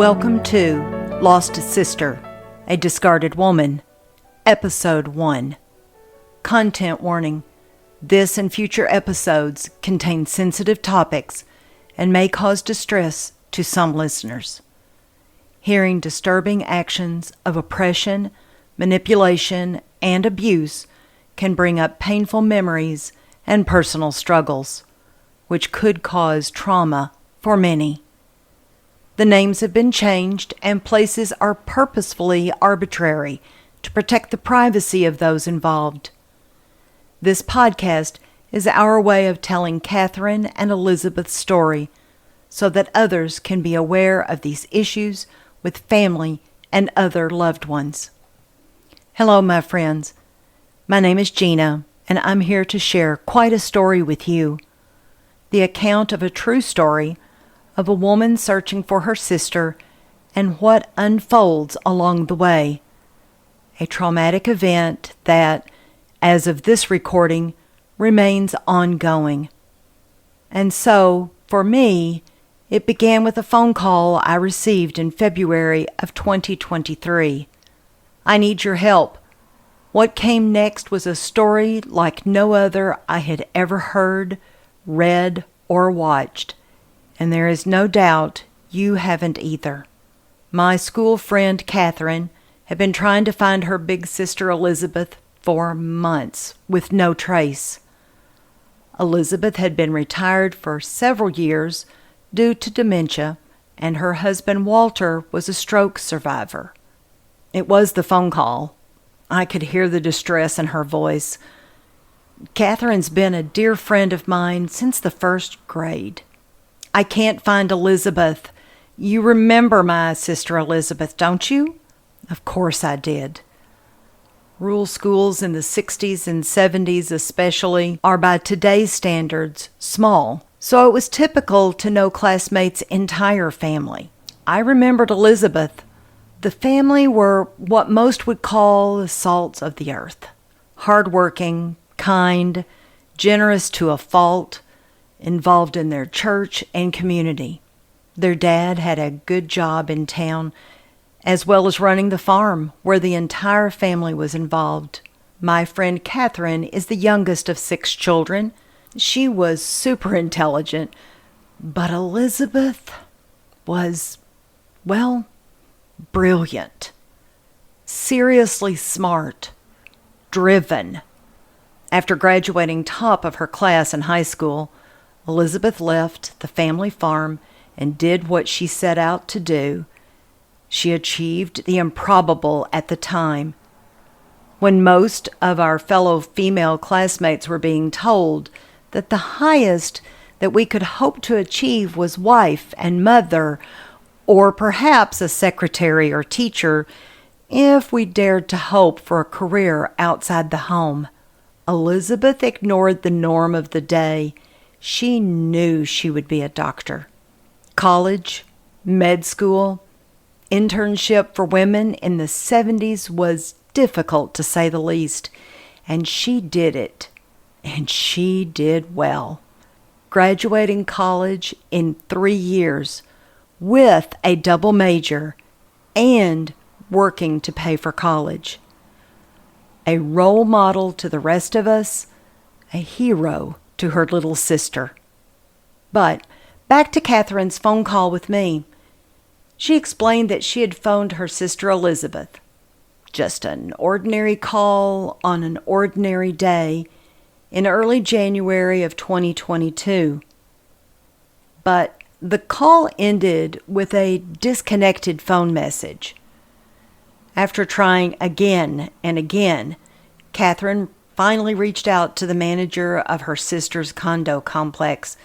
Welcome to Lost Sister, a Discarded Woman, Episode 1. Content warning. This and future episodes contain sensitive topics and may cause distress to some listeners. Hearing disturbing actions of oppression, manipulation, and abuse can bring up painful memories and personal struggles, which could cause trauma for many. The names have been changed and places are purposefully arbitrary to protect the privacy of those involved. This podcast is our way of telling Catherine and Elizabeth's story so that others can be aware of these issues with family and other loved ones. Hello, my friends. My name is Gina, and I'm here to share quite a story with you. The account of a true story of a woman searching for her sister and what unfolds along the way. A traumatic event that, as of this recording, remains ongoing. And so, for me, it began with a phone call I received in February of 2023. I need your help. What came next was a story like no other I had ever heard, read, or watched. And there is no doubt you haven't either. My school friend Catherine had been trying to find her big sister Elizabeth for months with no trace. Elizabeth had been retired for several years due to dementia, and her husband Walter was a stroke survivor. It was the phone call. I could hear the distress in her voice. Catherine's been a dear friend of mine since the first grade. I can't find Elizabeth. You remember my sister Elizabeth, don't you? Of course I did. Rural schools in the 60s and 70s especially are by today's standards small, so it was typical to know classmates' entire family. I remembered Elizabeth. The family were what most would call the salts of the earth. Hardworking, kind, generous to a fault, involved in their church and community. Their dad had a good job in town, as well as running the farm where the entire family was involved. My friend Catherine is the youngest of 6 children. She was super intelligent, but Elizabeth was, well, brilliant. Seriously smart. Driven. After graduating top of her class in high school, Elizabeth left the family farm and did what she set out to do. She achieved the improbable at the time. When most of our fellow female classmates were being told that the highest that we could hope to achieve was wife and mother, or perhaps a secretary or teacher, if we dared to hope for a career outside the home, Elizabeth ignored the norm of the day. She knew she would be a doctor. College, med school, internship for women in the 70s was difficult to say the least, and she did it, and she did well. Graduating college in 3 years with a double major and working to pay for college. A role model to the rest of us, a hero to her little sister. But back to Catherine's phone call with me. She explained that she had phoned her sister Elizabeth. Just an ordinary call on an ordinary day in early January of 2022. But the call ended with a disconnected phone message. After trying again and again, Catherine finally reached out to the manager of her sister's condo complex,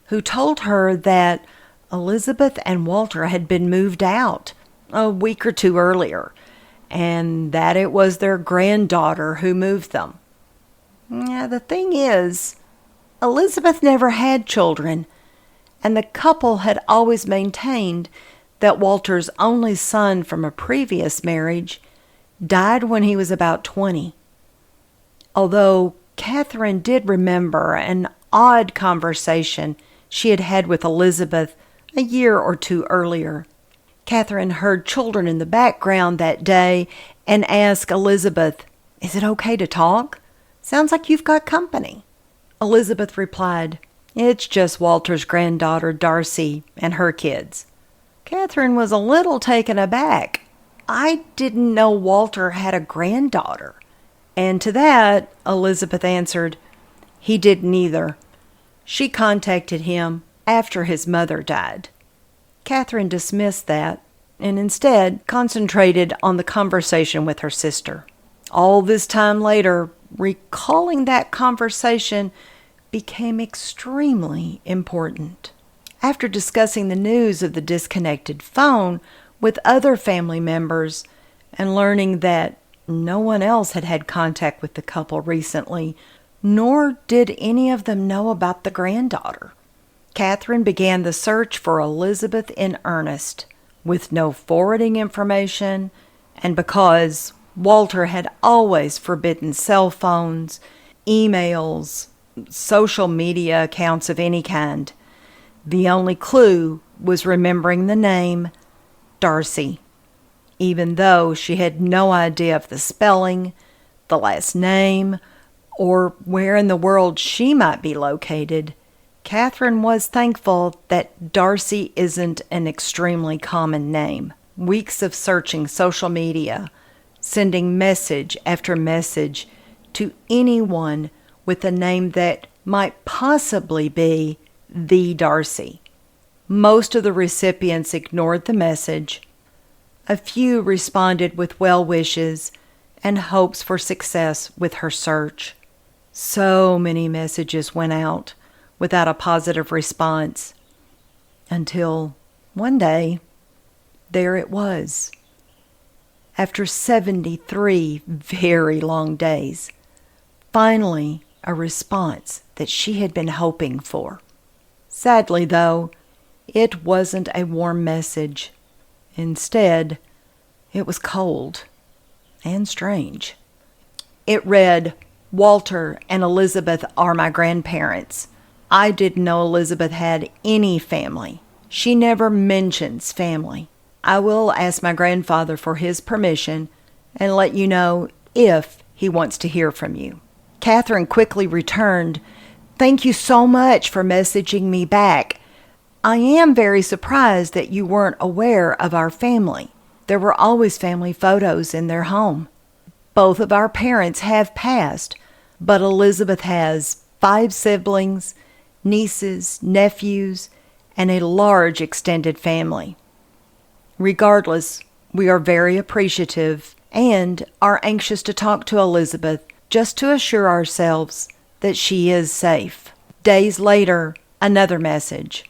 who told her that Elizabeth and Walter had been moved out a week or 2 earlier, and that it was their granddaughter who moved them. Now, the thing is, Elizabeth never had children, and the couple had always maintained that Walter's only son from a previous marriage died when he was about 20. Although Catherine did remember an odd conversation she had had with Elizabeth a year or 2 earlier. Catherine heard children in the background that day and asked Elizabeth, "Is it okay to talk? Sounds like you've got company." Elizabeth replied, "It's just Walter's granddaughter, Darcy, and her kids." Catherine was a little taken aback. "I didn't know Walter had a granddaughter." And to that, Elizabeth answered, "He didn't either. She contacted him after his mother died." Catherine dismissed that and instead concentrated on the conversation with her sister. All this time later, recalling that conversation became extremely important. After discussing the news of the disconnected phone with other family members and learning that no one else had had contact with the couple recently, nor did any of them know about the granddaughter, Catherine began the search for Elizabeth in earnest, with no forwarding information, and because Walter had always forbidden cell phones, emails, social media accounts of any kind, the only clue was remembering the name Darcy, even though she had no idea of the spelling, the last name, or where in the world she might be located. Catherine was thankful that Darcy isn't an extremely common name. Weeks of searching social media, sending message after message to anyone with a name that might possibly be the Darcy. Most of the recipients ignored the message. A few responded with well wishes and hopes for success with her search. So many messages went out without a positive response, until one day, there it was. After 73 very long days, finally a response that she had been hoping for. Sadly, though, it wasn't a warm message. Instead, it was cold and strange. It read, "Walter and Elizabeth are my grandparents. I didn't know Elizabeth had any family. She never mentions family. I will ask my grandfather for his permission and let you know if he wants to hear from you." Catherine quickly returned, "Thank you so much for messaging me back. I am very surprised that you weren't aware of our family. There were always family photos in their home. Both of our parents have passed, but Elizabeth has 5 siblings, nieces, nephews, and a large extended family. Regardless, we are very appreciative and are anxious to talk to Elizabeth just to assure ourselves that she is safe." Days later, another message.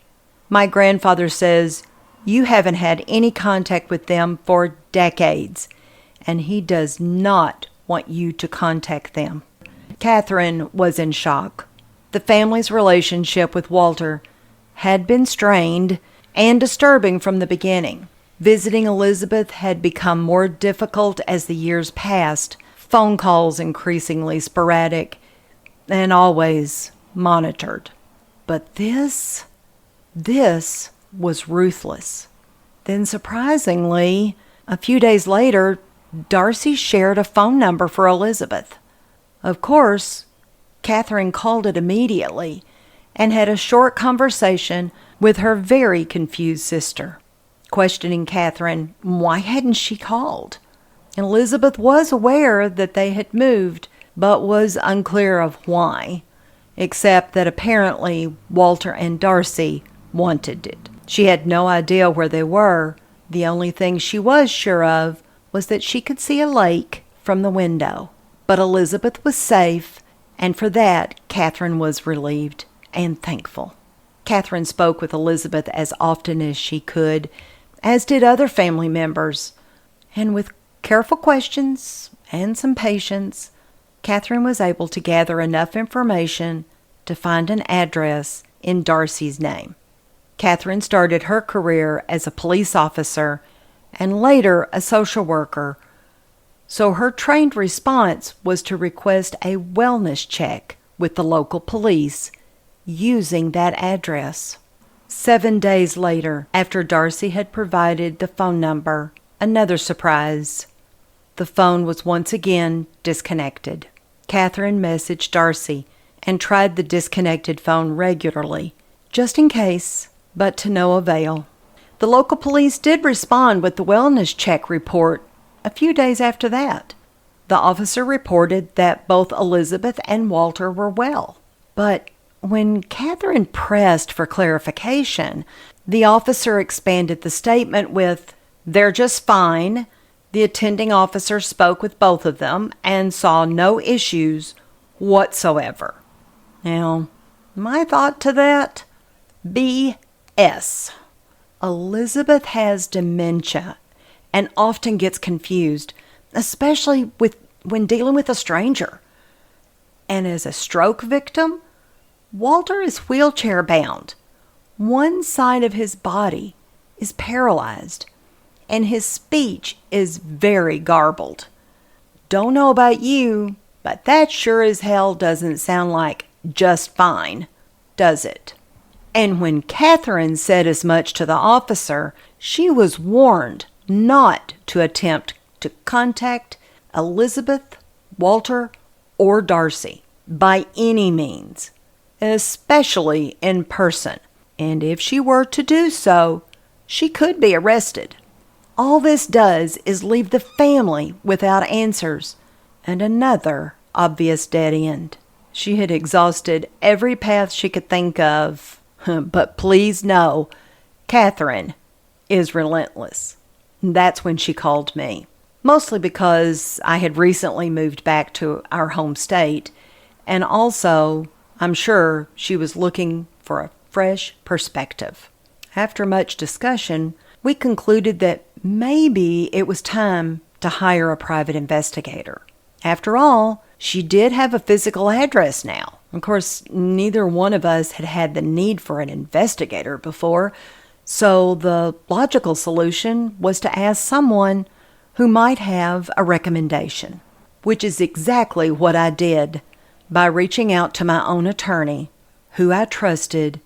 "My grandfather says you haven't had any contact with them for decades, and he does not want you to contact them." Catherine was in shock. The family's relationship with Walter had been strained and disturbing from the beginning. Visiting Elizabeth had become more difficult as the years passed, phone calls increasingly sporadic, and always monitored. But this was ruthless. Then surprisingly, a few days later, Darcy shared a phone number for Elizabeth. Of course, Catherine called it immediately and had a short conversation with her very confused sister, questioning Catherine why hadn't she called. Elizabeth was aware that they had moved, but was unclear of why, except that apparently Walter and Darcy wanted it. She had no idea where they were. The only thing she was sure of was that she could see a lake from the window. But Elizabeth was safe, and for that Catherine was relieved and thankful. Catherine spoke with Elizabeth as often as she could, as did other family members, and with careful questions and some patience, Catherine was able to gather enough information to find an address in Darcy's name. Catherine started her career as a police officer and later a social worker, so her trained response was to request a wellness check with the local police using that address. 7 days later, after Darcy had provided the phone number, another surprise. The phone was once again disconnected. Catherine messaged Darcy and tried the disconnected phone regularly, just in case, but to no avail. The local police did respond with the wellness check report a few days after that. The officer reported that both Elizabeth and Walter were well. But when Catherine pressed for clarification, the officer expanded the statement with, "They're just fine." The attending officer spoke with both of them and saw no issues whatsoever. Now, my thought to that? BS. Elizabeth has dementia and often gets confused, especially when dealing with a stranger. And as a stroke victim, Walter is wheelchair bound. One side of his body is paralyzed, and his speech is very garbled. Don't know about you, but that sure as hell doesn't sound like just fine, does it? And when Catherine said as much to the officer, she was warned not to attempt to contact Elizabeth, Walter, or Darcy by any means, especially in person. And if she were to do so, she could be arrested. All this does is leave the family without answers and another obvious dead end. She had exhausted every path she could think of, but please know, Catherine is relentless. That's when she called me, mostly because I had recently moved back to our home state, and also, I'm sure she was looking for a fresh perspective. After much discussion, we concluded that maybe it was time to hire a private investigator. After all, she did have a physical address now. Of course, neither one of us had had the need for an investigator before, so the logical solution was to ask someone who might have a recommendation, which is exactly what I did by reaching out to my own attorney, who I trusted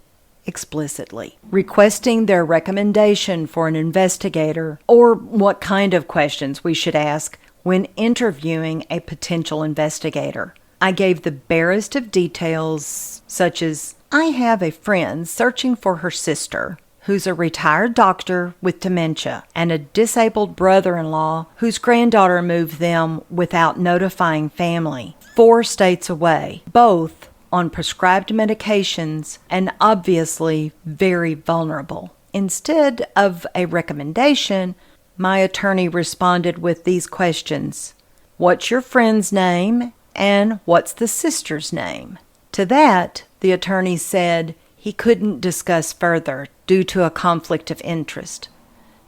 explicitly, requesting their recommendation for an investigator or what kind of questions we should ask when interviewing a potential investigator. I gave the barest of details, such as, I have a friend searching for her sister, who's a retired doctor with dementia, and a disabled brother-in-law whose granddaughter moved them without notifying family, 4 states away, both on prescribed medications and obviously very vulnerable. Instead of a recommendation, my attorney responded with these questions. What's your friend's name? And what's the sister's name? To that, the attorney said he couldn't discuss further due to a conflict of interest.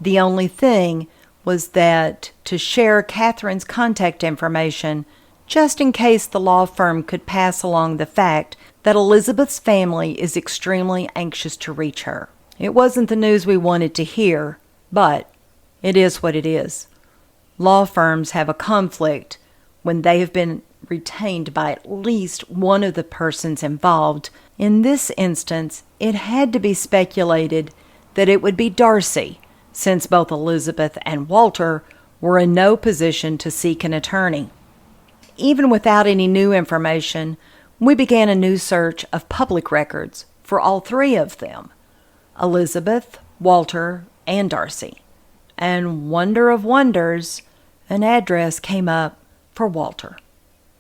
The only thing was that to share Catherine's contact information, just in case the law firm could pass along the fact that Elizabeth's family is extremely anxious to reach her. It wasn't the news we wanted to hear, but it is what it is. Law firms have a conflict when they have been retained by at least one of the persons involved. In this instance, it had to be speculated that it would be Darcy, since both Elizabeth and Walter were in no position to seek an attorney. Even without any new information, we began a new search of public records for all 3 of them, Elizabeth, Walter, and Darcy. And wonder of wonders, an address came up for Walter.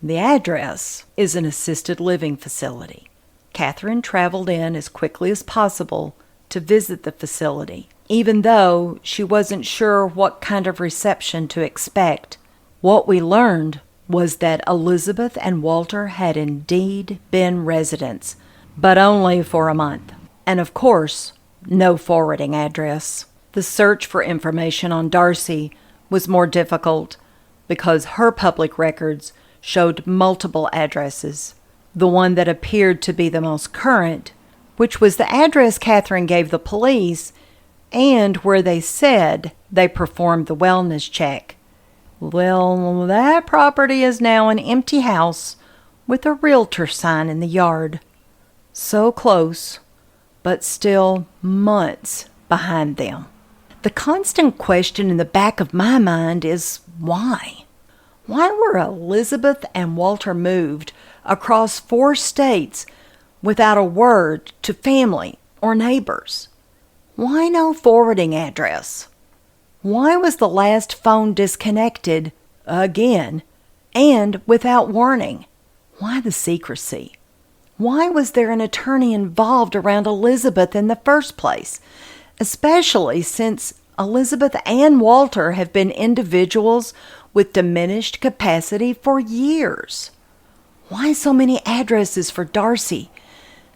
The address is an assisted living facility. Catherine traveled in as quickly as possible to visit the facility, even though she wasn't sure what kind of reception to expect. What we learned was that Elizabeth and Walter had indeed been residents, but only for a month. And of course, no forwarding address. The search for information on Darcy was more difficult because her public records showed multiple addresses. The one that appeared to be the most current, which was the address Catherine gave the police and where they said they performed the wellness check. Well, that property is now an empty house with a realtor sign in the yard. So close, but still months behind them. The constant question in the back of my mind is why? Why were Elizabeth and Walter moved across 4 states without a word to family or neighbors? Why no forwarding address? Why was the last phone disconnected again and without warning? Why the secrecy? Why was there an attorney involved around Elizabeth in the first place, especially since Elizabeth and Walter have been individuals with diminished capacity for years? Why so many addresses for Darcy,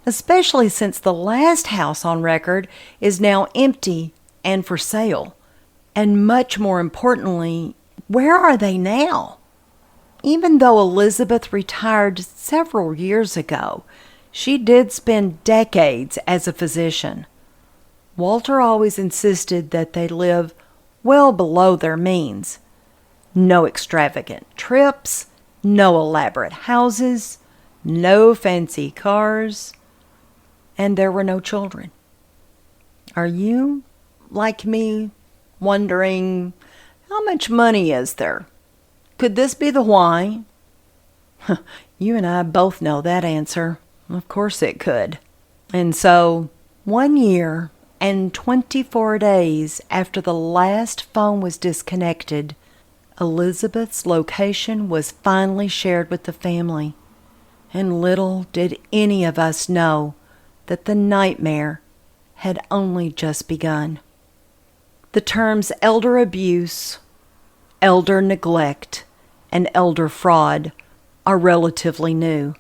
especially since the last house on record is now empty and for sale? And much more importantly, where are they now? Even though Elizabeth retired several years ago, she did spend decades as a physician. Walter always insisted that they live well below their means. No extravagant trips, no elaborate houses, no fancy cars, and there were no children. Are you, like me, wondering how much money is there? Could this be the why? You and I both know that answer. Of course it could. And so, 1 year and 24 days after the last phone was disconnected, Elizabeth's location was finally shared with the family. And little did any of us know that the nightmare had only just begun. The terms elder abuse, elder neglect, and elder fraud are relatively new.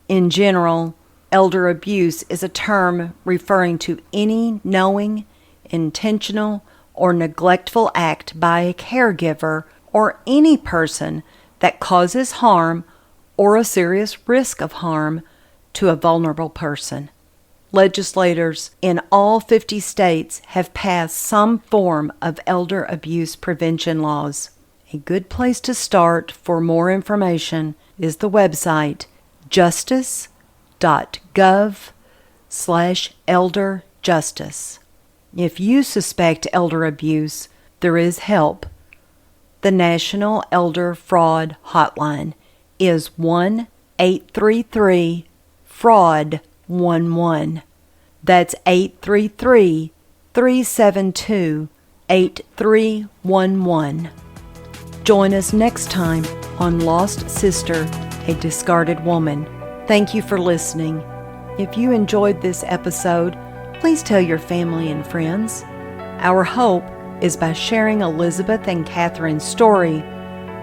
In general, elder abuse is a term referring to any knowing, intentional, or neglectful act by a caregiver or any person that causes harm or a serious risk of harm to a vulnerable person. Legislators in all 50 states have passed some form of elder abuse prevention laws. A good place to start for more information is the website justice.gov/elderjustice. If you suspect elder abuse, there is help. The National Elder Fraud Hotline is 1-833-FRAUD-11. That's 833-372-8311. Join us next time on Lost Sister, a Discarded Woman. Thank you for listening. If you enjoyed this episode, please tell your family and friends. Our hope is by sharing Elizabeth and Catherine's story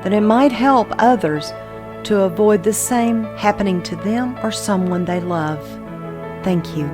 that it might help others to avoid the same happening to them or someone they love. Thank you.